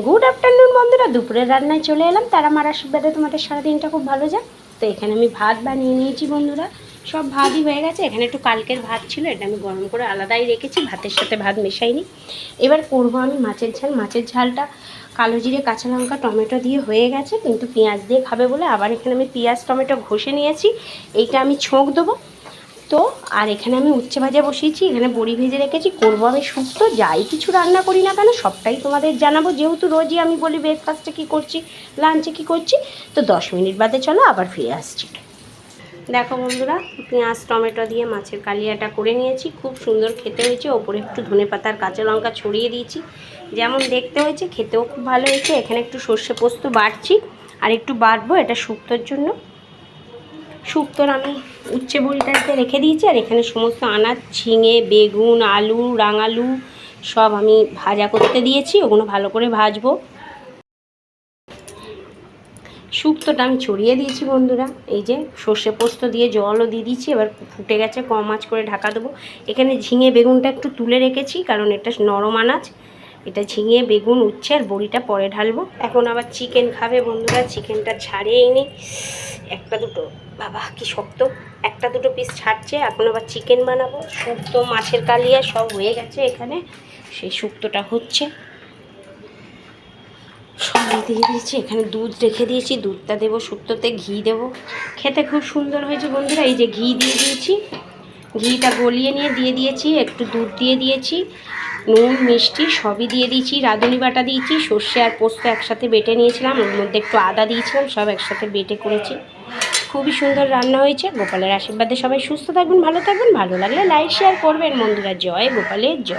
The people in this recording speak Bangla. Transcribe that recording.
গুড আফটারনুন বন্ধুরা, দুপুরের রান্নায় চলে এলাম। তারা মার আশীর্বাদে তোমাদের সারাদিনটা খুব ভালো যাক। তো এখানে আমি ভাত বানিয়ে নিয়েছি বন্ধুরা, সব ভাতই হয়ে গেছে। এখানে একটু কালকের ভাত ছিল, এটা আমি গরম করে আলাদাই রেখেছি, ভাতের সাথে ভাত মেশাইনি। এবার করবো আমি মাছের ঝাল। মাছের ঝালটা কালো জিরে, কাঁচা লঙ্কা, টমেটো দিয়ে হয়ে গেছে, কিন্তু পেঁয়াজ দিয়ে খাবে বলে আবার এখানে আমি পেঁয়াজ টমেটো ঘষে নিয়েছি। এইটা আমি ছোঁক দেবো। তো আর এখানে আমি উচ্ছে ভাজা বসিয়েছি, এখানে বড়ি ভেজে রেখেছি। করবো আমি শুক্তো। যাই কিছু রান্না করি না কেন সবটাই তোমাদের জানাবো, যেহেতু রোজই আমি বলি ব্রেকফাস্টে কী করছি, লাঞ্চে কী করছি। তো 10 মিনিট বাদে চলো আবার ফিরে আসছি। দেখো বন্ধুরা, পেঁয়াজ টমেটো দিয়ে মাছের কালিয়াটা করে নিয়েছি, খুব সুন্দর খেতে হয়েছে। ওপরে একটু ধনেপাতার কাঁচা লঙ্কা ছড়িয়ে দিয়েছি, যেমন দেখতে হয়েছে খেতেও খুব ভালো হয়েছে। এখানে একটু সর্ষে পোস্ত বাটছি, আর একটু বাটবো এটা শুক্তোর জন্য। শুক্তোর আমি উচ্ছে বড়িটাতে রেখে দিয়েছি, আর এখানে সমস্ত আনাজ, ঝিঙে, বেগুন, আলু, রাঙালু সব আমি ভাজা করতে দিয়েছি, ওগুলো ভালো করে ভাজবো। শুক্তোটা আমি ছড়িয়ে দিয়েছি বন্ধুরা, এই যে সর্ষে পোস্ত দিয়ে জলও দিয়ে দিচ্ছি। এবার ফুটে গেছে, কম আঁচ করে ঢাকা দেবো। এখানে ঝিঙে বেগুনটা একটু তুলে রেখেছি, কারণ এটা নরম আনাজ। এটা ঝিঙে বেগুন উচ্ছে আর বড়িটা পরে ঢালবো। এখন আবার চিকেন খাবে বন্ধুরা, চিকেনটা ছাড়িয়েই নিই। একটা দুটো, বাবা কি শক্ত, একটা দুটো পিস ছাড়ছে। এখন আবার চিকেন বানাবো। শুক্তো, মাছের কালিয়া সব হয়ে গেছে এখানে, সেই শুক্তোটা হচ্ছে। সবাই দিয়ে দিয়েছি, এখানে দুধ রেখে দিয়েছি, দুধটা দেবো শুক্তোতে, ঘি দেবো। খেতে খুব সুন্দর হয়েছে বন্ধুরা। এই যে ঘি দিয়ে দিয়েছি, ঘিটা গলিয়ে নিয়ে দিয়ে দিয়েছি, একটু দুধ দিয়ে দিয়েছি, নুন মিষ্টি সবই দিয়ে দিয়েছি, রাঁধুনি বাটা দিয়েছি, সর্ষে আর পোস্ত একসাথে বেটে নিয়েছিলাম, ওর মধ্যে একটু আদা দিয়েছিলাম, সব একসাথে বেটে করেছি। খুবই সুন্দর রান্না হয়েছে। গোপালের আশীর্বাদে সবাই সুস্থ থাকবেন, ভালো থাকবেন। ভালো লাগলে লাইক শেয়ার করবেন বন্ধুরা। জয় গোপালের জয়।